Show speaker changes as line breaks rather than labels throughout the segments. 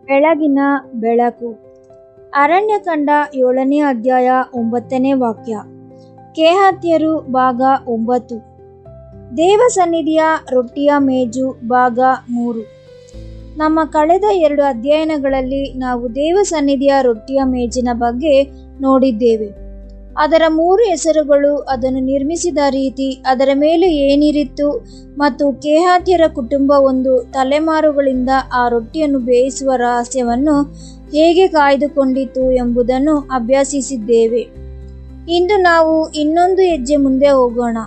ಬೆಳಗಿನ ಬೆಳಕು. ಅರಣ್ಯಕಾಂಡ 7ನೇ ಅಧ್ಯಾಯ 9ನೇ ವಾಕ್ಯ. ಕೇಹಾತ್ಯರು ಭಾಗ 9. ದೇವಸನ್ನಿಧಿಯ ರೊಟ್ಟಿಯ ಮೇಜು ಭಾಗ 3. ನಮ್ಮ ಕಳೆದ 2 ಅಧ್ಯಯನಗಳಲ್ಲಿ ನಾವು ದೇವಸನ್ನಿಧಿಯ ರೊಟ್ಟಿಯ ಮೇಜಿನ ಬಗ್ಗೆ ನೋಡಿದ್ದೇವೆ. ಅದರ 3 ಹೆಸರುಗಳು, ಅದನ್ನು ನಿರ್ಮಿಸಿದ ರೀತಿ, ಅದರ ಮೇಲೆ ಏನಿರಿತ್ತು ಮತ್ತು ಕೇಹಾತ್ಯರ ಕುಟುಂಬ ಒಂದು ತಲೆಮಾರುಗಳಿಂದ ಆ ರೊಟ್ಟಿಯನ್ನು ಬೇಯಿಸುವ ರಹಸ್ಯವನ್ನು ಹೇಗೆ ಕಾಯ್ದುಕೊಂಡಿತು ಎಂಬುದನ್ನು ಅಭ್ಯಸಿಸಿದ್ದೇವೆ. ಇಂದು ನಾವು ಇನ್ನೊಂದು ಹೆಜ್ಜೆ ಮುಂದೆ ಹೋಗೋಣ.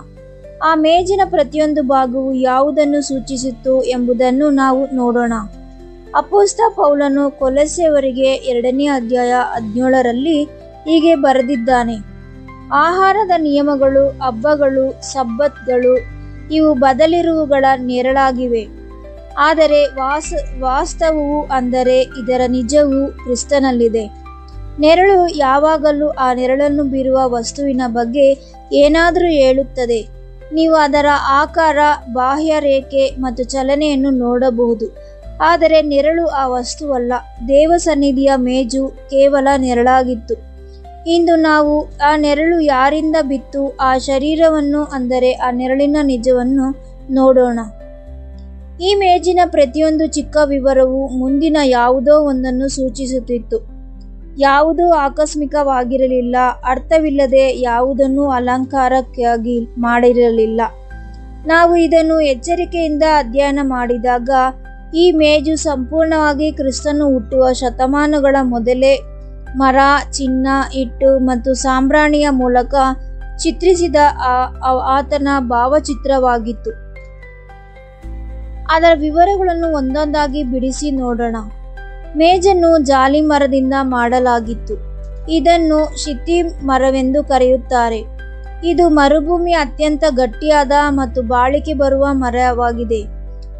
ಆ ಮೇಜಿನ ಪ್ರತಿಯೊಂದು ಭಾಗವು ಯಾವುದನ್ನು ಸೂಚಿಸಿತು ಎಂಬುದನ್ನು ನಾವು ನೋಡೋಣ. ಅಪೊಸ್ತಲ ಪೌಲನು ಕೊಲೊಸ್ಸೆಯವರಿಗೆ 2ನೇ ಅಧ್ಯಾಯ 17ರಲ್ಲಿ ಹೀಗೆ ಬರೆದಿದ್ದಾನೆ: ಆಹಾರದ ನಿಯಮಗಳು, ಹಬ್ಬಗಳು, ಸಬ್ಬತ್ಗಳು ಇವು ಬದಲಿರುವುಗಳ ನೆರಳಾಗಿವೆ. ಆದರೆ ವಾಸ್ತವವು, ಅಂದರೆ ಇದರ ನಿಜವು ಕ್ರಿಸ್ತನಲ್ಲಿದೆ. ನೆರಳು ಯಾವಾಗಲೂ ಆ ನೆರಳನ್ನು ಬೀರುವ ವಸ್ತುವಿನ ಬಗ್ಗೆ ಏನಾದರೂ ಹೇಳುತ್ತದೆ. ನೀವು ಅದರ ಆಕಾರ, ಬಾಹ್ಯ ರೇಖೆ ಮತ್ತು ಚಲನೆಯನ್ನು ನೋಡಬಹುದು, ಆದರೆ ನೆರಳು ಆ ವಸ್ತುವಲ್ಲ. ದೇವಸನ್ನಿಧಿಯ ಮೇಜು ಕೇವಲ ನೆರಳಾಗಿತ್ತು. ಇಂದು ನಾವು ಆ ನೆರಳು ಯಾರಿಂದ ಬಿತ್ತು, ಆ ಶರೀರವನ್ನು, ಅಂದರೆ ಆ ನೆರಳಿನ ನಿಜವನ್ನು ನೋಡೋಣ. ಈ ಮೇಜಿನ ಪ್ರತಿಯೊಂದು ಚಿಕ್ಕ ವಿವರವು ಮುಂದಿನ ಯಾವುದೋ ಒಂದನ್ನು ಸೂಚಿಸುತ್ತಿತ್ತು. ಯಾವುದೂ ಆಕಸ್ಮಿಕವಾಗಿರಲಿಲ್ಲ, ಅರ್ಥವಿಲ್ಲದೆ ಯಾವುದನ್ನೂ ಅಲಂಕಾರಕ್ಕಾಗಿ ಮಾಡಿರಲಿಲ್ಲ. ನಾವು ಇದನ್ನು ಎಚ್ಚರಿಕೆಯಿಂದ ಅಧ್ಯಯನ ಮಾಡಿದಾಗ ಈ ಮೇಜು ಸಂಪೂರ್ಣವಾಗಿ ಕ್ರಿಸ್ತನು ಹುಟ್ಟುವ ಶತಮಾನಗಳ ಮೊದಲೇ ಮರ, ಚಿನ್ನ, ಹಿಟ್ಟು ಮತ್ತು ಸಾಂಬ್ರಾಣಿಯ ಮೂಲಕ ಚಿತ್ರಿಸಿದ ಆತನ ಭಾವಚಿತ್ರವಾಗಿತ್ತು. ಅದರ ವಿವರಗಳನ್ನು ಒಂದೊಂದಾಗಿ ಬಿಡಿಸಿ ನೋಡೋಣ. ಮೇಜನ್ನು ಜಾಲಿ ಮರದಿಂದ ಮಾಡಲಾಗಿತ್ತು. ಇದನ್ನು ಶಿತ್ತೀಮ್ ಮರವೆಂದು ಕರೆಯುತ್ತಾರೆ. ಇದು ಮರುಭೂಮಿಯ ಅತ್ಯಂತ ಗಟ್ಟಿಯಾದ ಮತ್ತು ಬಾಳಿಕೆ ಬರುವ ಮರವಾಗಿದೆ.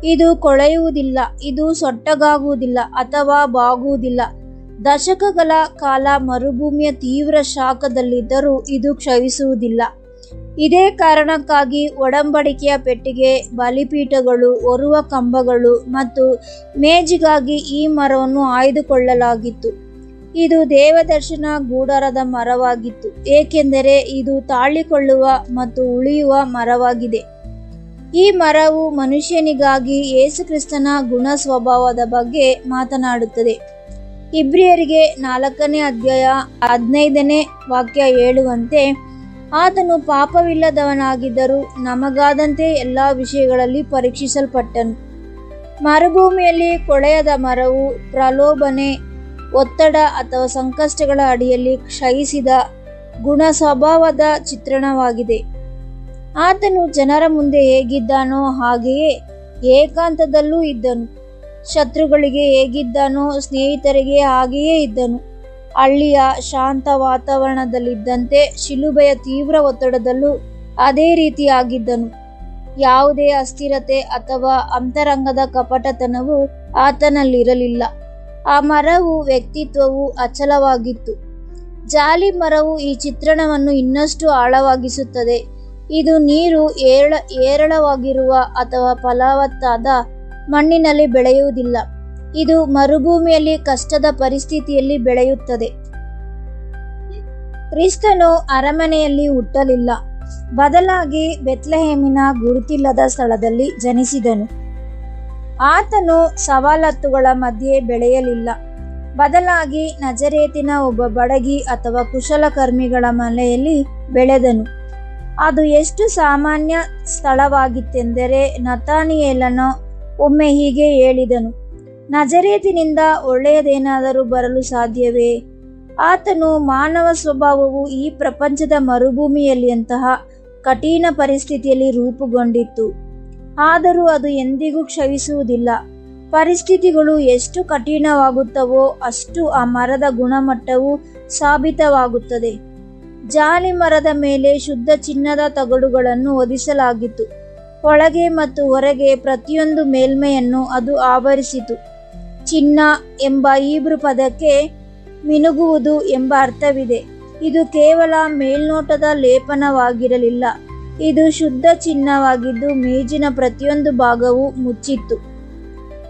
ಇದು ಕೊಳೆಯುವುದಿಲ್ಲ, ಇದು ಸೊಟ್ಟಗಾಗುವುದಿಲ್ಲ ಅಥವಾ ಬಾಗುವುದಿಲ್ಲ. ದಶಕಗಳ ಕಾಲ ಮರುಭೂಮಿಯ ತೀವ್ರ ಶಾಖದಲ್ಲಿದ್ದರೂ ಇದು ಕ್ಷಯಿಸುವುದಿಲ್ಲ. ಇದೇ ಕಾರಣಕ್ಕಾಗಿ ಒಡಂಬಡಿಕೆಯ ಪೆಟ್ಟಿಗೆ, ಬಲಿಪೀಠಗಳು, ಹೊರುವ ಕಂಬಗಳು ಮತ್ತು ಮೇಜಿಗಾಗಿ ಈ ಮರವನ್ನು ಆಯ್ದುಕೊಳ್ಳಲಾಗಿತ್ತು. ಇದು ದೇವದರ್ಶನ ಗುಡಾರದ ಮರವಾಗಿತ್ತು, ಏಕೆಂದರೆ ಇದು ತಾಳಿಕೊಳ್ಳುವ ಮತ್ತು ಉಳಿಯುವ ಮರವಾಗಿದೆ. ಈ ಮರವು ಮನುಷ್ಯನಿಗಾಗಿ ಯೇಸುಕ್ರಿಸ್ತನ ಗುಣ ಸ್ವಭಾವದ ಬಗ್ಗೆ ಮಾತನಾಡುತ್ತದೆ. ಇಬ್ರಿಯರಿಗೆ 4ನೇ ಅಧ್ಯಾಯ 15ನೇ ವಾಕ್ಯ ಹೇಳುವಂತೆ, ಆತನು ಪಾಪವಿಲ್ಲದವನಾಗಿದ್ದರೂ ನಮಗಾದಂತೆ ಎಲ್ಲ ವಿಷಯಗಳಲ್ಲಿ ಪರೀಕ್ಷಿಸಲ್ಪಟ್ಟನು. ಮರುಭೂಮಿಯಲ್ಲಿ ಕೊಳೆಯದ ಮರವು ಪ್ರಲೋಭನೆ, ಒತ್ತಡ ಅಥವಾ ಸಂಕಷ್ಟಗಳ ಅಡಿಯಲ್ಲಿ ಕ್ಷಯಿಸಿದ ಗುಣ ಸ್ವಭಾವದ ಚಿತ್ರಣವಾಗಿದೆ. ಆತನು ಜನರ ಮುಂದೆ ಹೇಗಿದ್ದಾನೋ ಹಾಗೆಯೇ ಏಕಾಂತದಲ್ಲೂ ಇದ್ದನು. ಶತ್ರುಗಳಿಗೆ ಹೇಗಿದ್ದನೋ ಸ್ನೇಹಿತರಿಗೆ ಹಾಗೆಯೇ ಇದ್ದನು. ಹಳ್ಳಿಯ ಶಾಂತ ವಾತಾವರಣದಲ್ಲಿದ್ದಂತೆ ಶಿಲುಬೆಯ ತೀವ್ರ ಒತ್ತಡದಲ್ಲೂ ಅದೇ ರೀತಿಯಾಗಿದ್ದನು. ಯಾವುದೇ ಅಸ್ಥಿರತೆ ಅಥವಾ ಅಂತರಂಗದ ಕಪಟತನವು ಆತನಲ್ಲಿರಲಿಲ್ಲ. ಆ ಮರವು ವ್ಯಕ್ತಿತ್ವವು ಅಚಲವಾಗಿತ್ತು. ಜಾಲಿ ಮರವು ಈ ಚಿತ್ರಣವನ್ನು ಇನ್ನಷ್ಟು ಆಳವಾಗಿಸುತ್ತದೆ. ಇದು ನೀರು ಹೇರಳವಾಗಿರುವ ಅಥವಾ ಫಲವತ್ತಾದ ಮಣ್ಣಿನಲ್ಲಿ ಬೆಳೆಯುವುದಿಲ್ಲ. ಇದು ಮರುಭೂಮಿಯಲ್ಲಿ ಕಷ್ಟದ ಪರಿಸ್ಥಿತಿಯಲ್ಲಿ ಬೆಳೆಯುತ್ತದೆ. ಕ್ರಿಸ್ತನು ಅರಮನೆಯಲ್ಲಿ ಹುಟ್ಟಲಿಲ್ಲ, ಬದಲಾಗಿ ಬೆತ್ಲೆಹೇಮಿನ ಗುರುತಿಲ್ಲದ ಸ್ಥಳದಲ್ಲಿ ಜನಿಸಿದನು. ಆತನು ಸವಲತ್ತುಗಳ ಮಧ್ಯೆ ಬೆಳೆಯಲಿಲ್ಲ, ಬದಲಾಗಿ ನಜರೇತಿನ ಒಬ್ಬ ಬಡಗಿ ಅಥವಾ ಕುಶಲಕರ್ಮಿಗಳ ಮನೆಯಲ್ಲಿ ಬೆಳೆದನು. ಅದು ಎಷ್ಟು ಸಾಮಾನ್ಯ ಸ್ಥಳವಾಗಿತ್ತೆಂದರೆ, ನತಾನಿಯೇಲನು ಒಮ್ಮೆ ಹೀಗೆ ಹೇಳಿದನು: ನಜರೇತಿನಿಂದ ಒಳ್ಳೆಯದೇನಾದರೂ ಬರಲು ಸಾಧ್ಯವೇ? ಆತನು ಮಾನವ ಸ್ವಭಾವವು ಈ ಪ್ರಪಂಚದ ಮರುಭೂಮಿಯಲ್ಲಿಯಂತಹ ಕಠಿಣ ಪರಿಸ್ಥಿತಿಯಲ್ಲಿ ರೂಪುಗೊಂಡಿತ್ತು. ಆದರೂ ಅದು ಎಂದಿಗೂ ಕ್ಷಯಿಸುವುದಿಲ್ಲ. ಪರಿಸ್ಥಿತಿಗಳು ಎಷ್ಟು ಕಠಿಣವಾಗುತ್ತವೋ ಅಷ್ಟು ಆ ಮರದ ಗುಣಮಟ್ಟವು ಸಾಬೀತವಾಗುತ್ತದೆ. ಜಾಲಿ ಮರದ ಮೇಲೆ ಶುದ್ಧ ಚಿನ್ನದ ತಗಡುಗಳನ್ನು ಹೊದಿಸಲಾಗಿತ್ತು. ಒಳಗೆ ಮತ್ತು ಹೊರಗೆ ಪ್ರತಿಯೊಂದು ಮೇಲ್ಮೈಯನ್ನು ಅದು ಆವರಿಸಿತು. ಚಿನ್ನ ಎಂಬ ಹೀಬ್ರೂ ಪದಕ್ಕೆ ಮಿನುಗುವುದು ಎಂಬ ಅರ್ಥವಿದೆ. ಇದು ಕೇವಲ ಮೇಲ್ನೋಟದ ಲೇಪನವಾಗಿರಲಿಲ್ಲ, ಇದು ಶುದ್ಧ ಚಿನ್ನವಾಗಿದ್ದು ಮೇಜಿನ ಪ್ರತಿಯೊಂದು ಭಾಗವೂ ಮುಚ್ಚಿತ್ತು.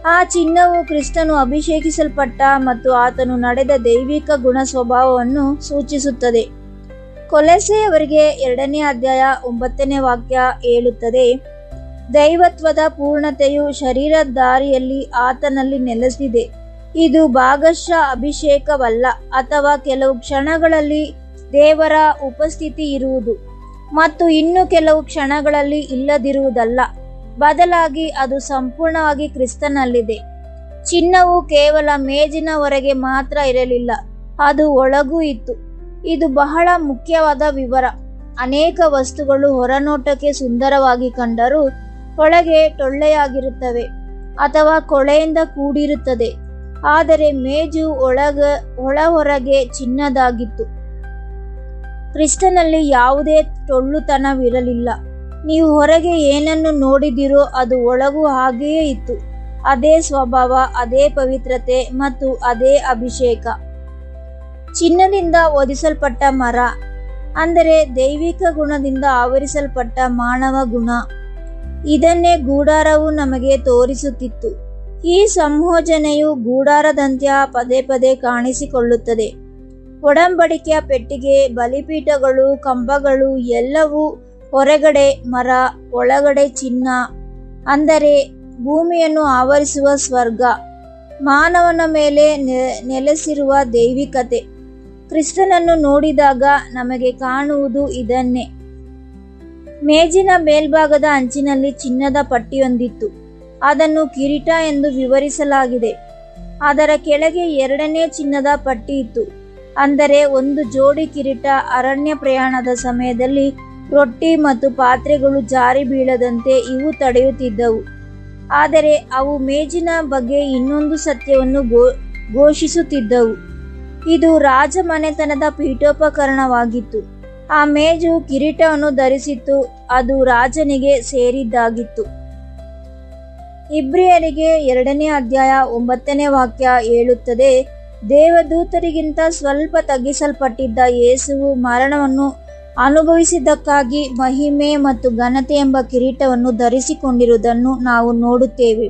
ಆ ಚಿನ್ನವು ಕ್ರಿಸ್ತನು ಅಭಿಷೇಕಿಸಲ್ಪಟ್ಟ ಮತ್ತು ಆತನು ನಡೆದ ದೈವಿಕ ಗುಣ ಸ್ವಭಾವವನ್ನು ಸೂಚಿಸುತ್ತದೆ. ಕೊಲೊಸ್ಸೆಯವರಿಗೆ 2ನೇ ಅಧ್ಯಾಯ 9ನೇ ವಾಕ್ಯ ಹೇಳುತ್ತದೆ, ದೈವತ್ವದ ಪೂರ್ಣತೆಯು ಶರೀರಧಾರಿಯಲ್ಲಿ ಆತನಲ್ಲಿ ನೆಲೆಸಿದೆ. ಇದು ಭಾಗಶಃ ಅಭಿಷೇಕವಲ್ಲ ಅಥವಾ ಕೆಲವು ಕ್ಷಣಗಳಲ್ಲಿ ದೇವರ ಉಪಸ್ಥಿತಿ ಇರುವುದು ಮತ್ತು ಇನ್ನು ಕೆಲವು ಕ್ಷಣಗಳಲ್ಲಿ ಇಲ್ಲದಿರುವುದಲ್ಲ. ಬದಲಾಗಿ ಅದು ಸಂಪೂರ್ಣವಾಗಿ ಕ್ರಿಸ್ತನಲ್ಲಿದೆ. ಚಿನ್ನವು ಕೇವಲ ಮೇಜಿನ ಹೊರಗೆ ಮಾತ್ರ ಇರಲಿಲ್ಲ, ಅದು ಒಳಗೂ ಇತ್ತು. ಇದು ಬಹಳ ಮುಖ್ಯವಾದ ವಿವರ. ಅನೇಕ ವಸ್ತುಗಳು ಹೊರನೋಟಕ್ಕೆ ಸುಂದರವಾಗಿ ಕಂಡರೂ ಒಳಗೆ ಟೊಳ್ಳೆಯಾಗಿರುತ್ತವೆ ಅಥವಾ ಕೊಳೆಯಿಂದ ಕೂಡಿರುತ್ತದೆ. ಆದರೆ ಮೇಜು ಒಳಹೊರಗೆ ಚಿನ್ನದಾಗಿತ್ತು. ಕ್ರಿಸ್ತನಲ್ಲಿ ಯಾವುದೇ ಟೊಳ್ಳುತನವಿರಲಿಲ್ಲ. ನೀವು ಹೊರಗೆ ಏನನ್ನು ನೋಡಿದಿರೋ ಅದು ಒಳಗೂ ಹಾಗೆಯೇ ಇತ್ತು. ಅದೇ ಸ್ವಭಾವ, ಅದೇ ಪವಿತ್ರತೆ ಮತ್ತು ಅದೇ ಅಭಿಷೇಕ. ಚಿನ್ನದಿಂದ ಹೊದಿಸಲ್ಪಟ್ಟ ಮರ ಅಂದರೆ ದೈವಿಕ ಗುಣದಿಂದ ಆವರಿಸಲ್ಪಟ್ಟ ಮಾನವ ಗುಣ. ಇದನ್ನೇ ಗುಡಾರವು ನಮಗೆ ತೋರಿಸುತ್ತಿತ್ತು. ಈ ಸಂಯೋಜನೆಯು ಗುಡಾರದಂತ್ಯ ಪದೇ ಪದೇ ಕಾಣಿಸಿಕೊಳ್ಳುತ್ತದೆ. ಒಡಂಬಡಿಕೆಯ ಪೆಟ್ಟಿಗೆ, ಬಲಿಪೀಠಗಳು, ಕಂಬಗಳು ಎಲ್ಲವೂ ಹೊರಗಡೆ ಮರ, ಒಳಗಡೆ ಚಿನ್ನ, ಅಂದರೆ ಭೂಮಿಯನ್ನು ಆವರಿಸುವ ಸ್ವರ್ಗ, ಮಾನವನ ಮೇಲೆ ನೆಲೆಸಿರುವ ದೈವಿಕತೆ. ಕ್ರಿಸ್ತನನ್ನು ನೋಡಿದಾಗ ನಮಗೆ ಕಾಣುವುದು ಇದನ್ನೇ. ಮೇಜಿನ ಮೇಲ್ಭಾಗದ ಅಂಚಿನಲ್ಲಿ ಚಿನ್ನದ ಪಟ್ಟಿಯೊಂದಿತ್ತು. ಅದನ್ನು ಕಿರೀಟ ಎಂದು ವಿವರಿಸಲಾಗಿದೆ. ಅದರ ಕೆಳಗೆ 2ನೇ ಚಿನ್ನದ ಪಟ್ಟಿ ಇತ್ತು, ಅಂದರೆ ಒಂದು ಜೋಡಿ ಕಿರೀಟ. ಅರಣ್ಯ ಪ್ರಯಾಣದ ಸಮಯದಲ್ಲಿ ರೊಟ್ಟಿ ಮತ್ತು ಪಾತ್ರೆಗಳು ಜಾರಿ ಬೀಳದಂತೆ ಇವು ತಡೆಯುತ್ತಿದ್ದವು. ಆದರೆ ಅವು ಮೇಜಿನ ಬಗ್ಗೆ ಇನ್ನೊಂದು ಸತ್ಯವನ್ನು ಘೋಷಿಸುತ್ತಿದ್ದವು. ಇದು ರಾಜಮನೆತನದ ಪೀಠೋಪಕರಣವಾಗಿತ್ತು. ಆ ಮೇಜು ಕಿರೀಟವನ್ನು ಧರಿಸಿತ್ತು, ಅದು ರಾಜನಿಗೆ ಸೇರಿದ್ದಾಗಿತ್ತು. ಇಬ್ರಿಯರಿಗೆ 2ನೇ ಅಧ್ಯಾಯ 9ನೇ ವಾಕ್ಯ ಹೇಳುತ್ತದೆ, ದೇವದೂತರಿಗಿಂತ ಸ್ವಲ್ಪ ತಗ್ಗಿಸಲ್ಪಟ್ಟಿದ್ದ ಯೇಸುವು ಮರಣವನ್ನು ಅನುಭವಿಸಿದ್ದಕ್ಕಾಗಿ ಮಹಿಮೆ ಮತ್ತು ಘನತೆ ಎಂಬ ಕಿರೀಟವನ್ನು ಧರಿಸಿಕೊಂಡಿರುವುದನ್ನು ನಾವು ನೋಡುತ್ತೇವೆ.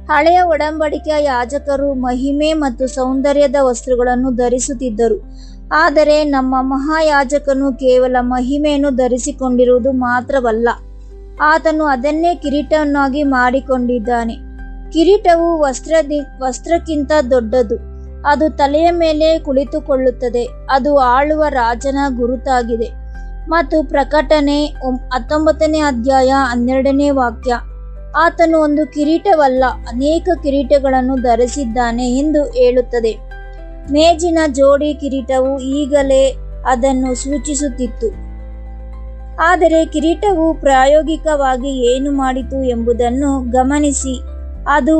ಹಳೆಯ ಒಡಂಬಡಿಕೆಯ ಯಾಜಕರು ಮಹಿಮೆ ಮತ್ತು ಸೌಂದರ್ಯದ ವಸ್ತ್ರಗಳನ್ನು ಧರಿಸುತ್ತಿದ್ದರು. ಆದರೆ ನಮ್ಮ ಮಹಾಯಾಜಕನು ಕೇವಲ ಮಹಿಮೆಯನ್ನು ಧರಿಸಿಕೊಂಡಿರುವುದು ಮಾತ್ರವಲ್ಲ, ಆತನು ಅದನ್ನೇ ಕಿರೀಟವನ್ನಾಗಿ ಮಾಡಿಕೊಂಡಿದ್ದಾನೆ. ಕಿರೀಟವು ವಸ್ತ್ರಕ್ಕಿಂತ ದೊಡ್ಡದು. ಅದು ತಲೆಯ ಮೇಲೆ ಕುಳಿತುಕೊಳ್ಳುತ್ತದೆ. ಅದು ಆಳುವ ರಾಜನ ಗುರುತಾಗಿದೆ. ಮತ್ತು ಪ್ರಕಟಣೆ 19ನೇ ಅಧ್ಯಾಯ 12ನೇ ವಾಕ್ಯ, ಆತನು ಒಂದು ಕಿರೀಟವಲ್ಲ, ಅನೇಕ ಕಿರೀಟಗಳನ್ನು ಧರಿಸಿದ್ದಾನೆ ಎಂದು ಹೇಳುತ್ತದೆ. ಮೇಜಿನ ಜೋಡಿ ಕಿರೀಟವು ಈಗಲೇ ಅದನ್ನು ಸೂಚಿಸುತ್ತಿತ್ತು. ಆದರೆ ಕಿರೀಟವು ಪ್ರಾಯೋಗಿಕವಾಗಿ ಏನು ಮಾಡಿತು ಎಂಬುದನ್ನು ಗಮನಿಸಿ. ಅದು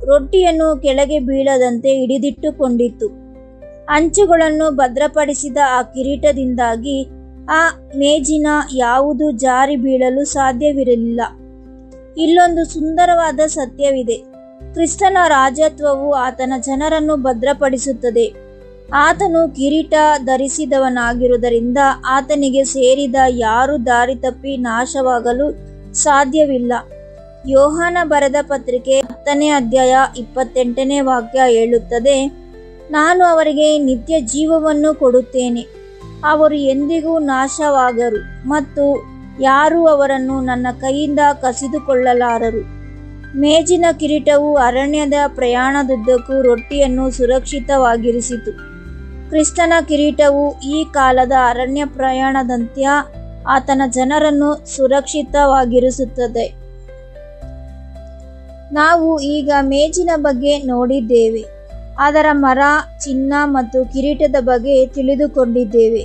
ರೊಟ್ಟಿಯನ್ನು ಕೆಳಗೆ ಬೀಳದಂತೆ ಹಿಡಿದಿಟ್ಟುಕೊಂಡಿತ್ತು. ಅಂಚುಗಳನ್ನು ಭದ್ರಪಡಿಸಿದ ಆ ಕಿರೀಟದಿಂದಾಗಿ ಆ ಮೇಜಿನ ಯಾವುದು ಜಾರಿ ಬೀಳಲು ಸಾಧ್ಯವಿರಲಿಲ್ಲ. ಇಲ್ಲೊಂದು ಸುಂದರವಾದ ಸತ್ಯವಿದೆ. ಕ್ರಿಸ್ತನ ರಾಜತ್ವವು ಆತನ ಜನರನ್ನು ಭದ್ರಪಡಿಸುತ್ತದೆ. ಆತನು ಕಿರೀಟ ಧರಿಸಿದವನಾಗಿರುವುದರಿಂದ ಆತನಿಗೆ ಸೇರಿದ ಯಾರೂ ದಾರಿ ತಪ್ಪಿ ನಾಶವಾಗಲು ಸಾಧ್ಯವಿಲ್ಲ. ಯೋಹಾನ ಬರೆದ ಪತ್ರಿಕೆ 10ನೇ ಅಧ್ಯಾಯ 28ನೇ ವಾಕ್ಯ ಹೇಳುತ್ತದೆ, ನಾನು ಅವರಿಗೆ ನಿತ್ಯ ಜೀವವನ್ನು ಕೊಡುತ್ತೇನೆ, ಅವರು ಎಂದಿಗೂ ನಾಶವಾಗರು ಮತ್ತು ಯಾರೂ ಅವರನ್ನು ನನ್ನ ಕೈಯಿಂದ ಕಸಿದುಕೊಳ್ಳಲಾರರು. ಮೇಜಿನ ಕಿರೀಟವು ಅರಣ್ಯದ ಪ್ರಯಾಣದುದ್ದಕ್ಕೂ ರೊಟ್ಟಿಯನ್ನು ಸುರಕ್ಷಿತವಾಗಿರಿಸಿತು. ಕ್ರಿಸ್ತನ ಕಿರೀಟವು ಈ ಕಾಲದ ಅರಣ್ಯ ಪ್ರಯಾಣದಂತ್ಯ ಆತನ ಜನರನ್ನು ಸುರಕ್ಷಿತವಾಗಿರಿಸುತ್ತದೆ. ನಾವು ಈಗ ಮೇಜಿನ ಬಗ್ಗೆ ನೋಡಿದ್ದೇವೆ. ಅದರ ಮರ, ಚಿನ್ನ ಮತ್ತು ಕಿರೀಟದ ಬಗ್ಗೆ ತಿಳಿದುಕೊಂಡಿದ್ದೇವೆ.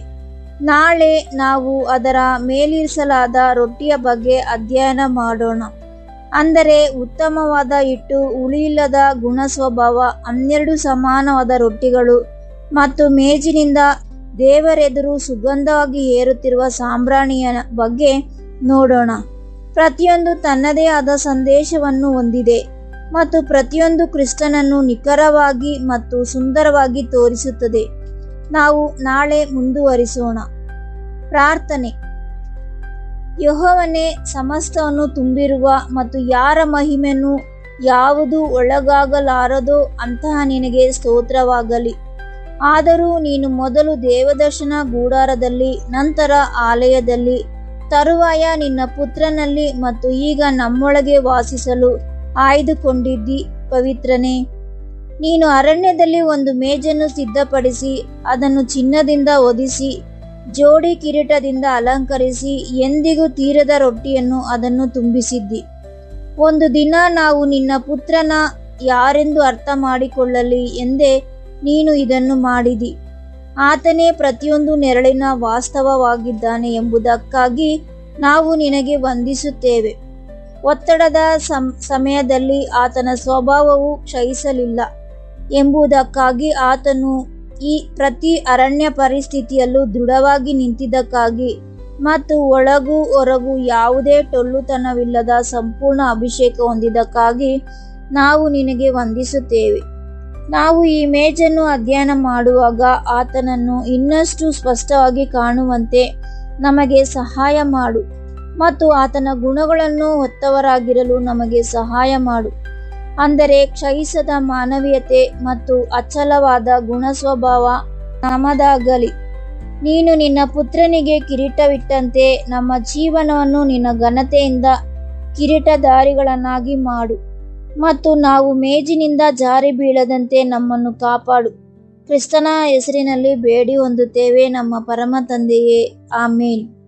ನಾಳೆ ನಾವು ಅದರ ಮೇಲಿರಿಸಲಾದ ರೊಟ್ಟಿಯ ಬಗ್ಗೆ ಅಧ್ಯಯನ ಮಾಡೋಣ. ಅಂದರೆ ಉತ್ತಮವಾದ ಹಿಟ್ಟು, ಹುಳಿಯಿಲ್ಲದ ಗುಣಸ್ವಭಾವ, 12 ಸಮಾನವಾದ ರೊಟ್ಟಿಗಳು ಮತ್ತು ಮೇಜಿನಿಂದ ದೇವರೆದುರು ಸುಗಂಧವಾಗಿ ಏರುತ್ತಿರುವ ಸಾಂಬ್ರಾಣಿಯ ಬಗ್ಗೆ ನೋಡೋಣ. ಪ್ರತಿಯೊಂದು ತನ್ನದೇ ಆದ ಸಂದೇಶವನ್ನು ಹೊಂದಿದೆ ಮತ್ತು ಪ್ರತಿಯೊಂದು ಕ್ರಿಸ್ತನನ್ನು ನಿಖರವಾಗಿ ಮತ್ತು ಸುಂದರವಾಗಿ ತೋರಿಸುತ್ತದೆ. ನಾವು ನಾಳೆ ಮುಂದುವರಿಸೋಣ. ಪ್ರಾರ್ಥನೆ. ಯೆಹೋವನೇ, ಸಮಸ್ತವನ್ನು ತುಂಬಿರುವ ಮತ್ತು ಯಾರ ಮಹಿಮೆಯನ್ನು ಯಾವುದು ಒಳಗಾಗಲಾರದೋ ಅಂತಹ ನಿನಗೆ ಸ್ತೋತ್ರವಾಗಲಿ. ಆದರೂ ನೀನು ಮೊದಲು ದೇವದರ್ಶನ ಗುಡಾರದಲ್ಲಿ, ನಂತರ ಆಲಯದಲ್ಲಿ, ತರುವಾಯ ನಿನ್ನ ಪುತ್ರನಲ್ಲಿ ಮತ್ತು ಈಗ ನಮ್ಮೊಳಗೆ ವಾಸಿಸಲು ಆಯ್ದುಕೊಂಡಿದ್ದಿ ಪವಿತ್ರನೇ. ನೀನು ಅರಣ್ಯದಲ್ಲಿ ಒಂದು ಮೇಜನ್ನು ಸಿದ್ಧಪಡಿಸಿ ಅದನ್ನು ಚಿನ್ನದಿಂದ ಹೊದಿಸಿ ಜೋಡಿ ಕಿರೀಟದಿಂದ ಅಲಂಕರಿಸಿ ಎಂದಿಗೂ ತೀರದ ರೊಟ್ಟಿಯನ್ನು ಅದನ್ನು ತುಂಬಿಸಿದ್ದಿ. ಒಂದು ದಿನ ನಾವು ನಿನ್ನ ಪುತ್ರನ ಯಾರೆಂದು ಅರ್ಥ ಮಾಡಿಕೊಳ್ಳಲಿ ಎಂದೇ ನೀನು ಇದನ್ನು ಮಾಡಿದಿ. ಆತನೇ ಪ್ರತಿಯೊಂದು ನೆರಳಿನ ವಾಸ್ತವವಾಗಿದ್ದಾನೆ ಎಂಬುದಕ್ಕಾಗಿ ನಾವು ನಿನಗೆ ವಂದಿಸುತ್ತೇವೆ. ಒತ್ತಡದ ಸಮಯದಲ್ಲಿ ಆತನ ಸ್ವಭಾವವು ಕ್ಷಯಿಸಲಿಲ್ಲ ಎಂಬುದಕ್ಕಾಗಿ ಆತನು ಈ ಪ್ರತಿ ಅರಣ್ಯ ಪರಿಸ್ಥಿತಿಯಲ್ಲೂ ದೃಢವಾಗಿ ನಿಂತಿದ್ದಕ್ಕಾಗಿ ಮತ್ತು ಒಳಗೂ ಹೊರಗೂ ಯಾವುದೇ ಟೊಳ್ಳುತನವಿಲ್ಲದ ಸಂಪೂರ್ಣ ಅಭಿಷೇಕ ಹೊಂದಿದ್ದಕ್ಕಾಗಿ ನಾವು ನಿನಗೆ ವಂದಿಸುತ್ತೇವೆ. ನಾವು ಈ ಮೇಜನ್ನು ಅಧ್ಯಯನ ಮಾಡುವಾಗ ಆತನನ್ನು ಇನ್ನಷ್ಟು ಸ್ಪಷ್ಟವಾಗಿ ಕಾಣುವಂತೆ ನಮಗೆ ಸಹಾಯ ಮಾಡು ಮತ್ತು ಆತನ ಗುಣಗಳನ್ನು ಹೊತ್ತವರಾಗಿರಲು ನಮಗೆ ಸಹಾಯ ಮಾಡು. ಅಂದರೆ ಕ್ಷಯಿಸದ ಮಾನವೀಯತೆ ಮತ್ತು ಅಚಲವಾದ ಗುಣಸ್ವಭಾವ ನಮ್ಮದಾಗಲಿ. ನೀನು ನಿನ್ನ ಪುತ್ರನಿಗೆ ಕಿರೀಟವಿಟ್ಟಂತೆ ನಮ್ಮ ಜೀವನವನ್ನು ನಿನ್ನ ಘನತೆಯಿಂದ ಕಿರೀಟಧಾರಿಗಳನ್ನಾಗಿ ಮಾಡು ಮತ್ತು ನಾವು ಮೇಜಿನಿಂದ ಜಾರಿ ಬೀಳದಂತೆ ನಮ್ಮನ್ನು ಕಾಪಾಡು. ಕ್ರಿಸ್ತನ ಹೆಸರಿನಲ್ಲಿ ಬೇಡಿ ಹೊಂದುತ್ತೇವೆ ನಮ್ಮ ಪರಮ ತಂದೆಯೇ, ಆಮೇನ್.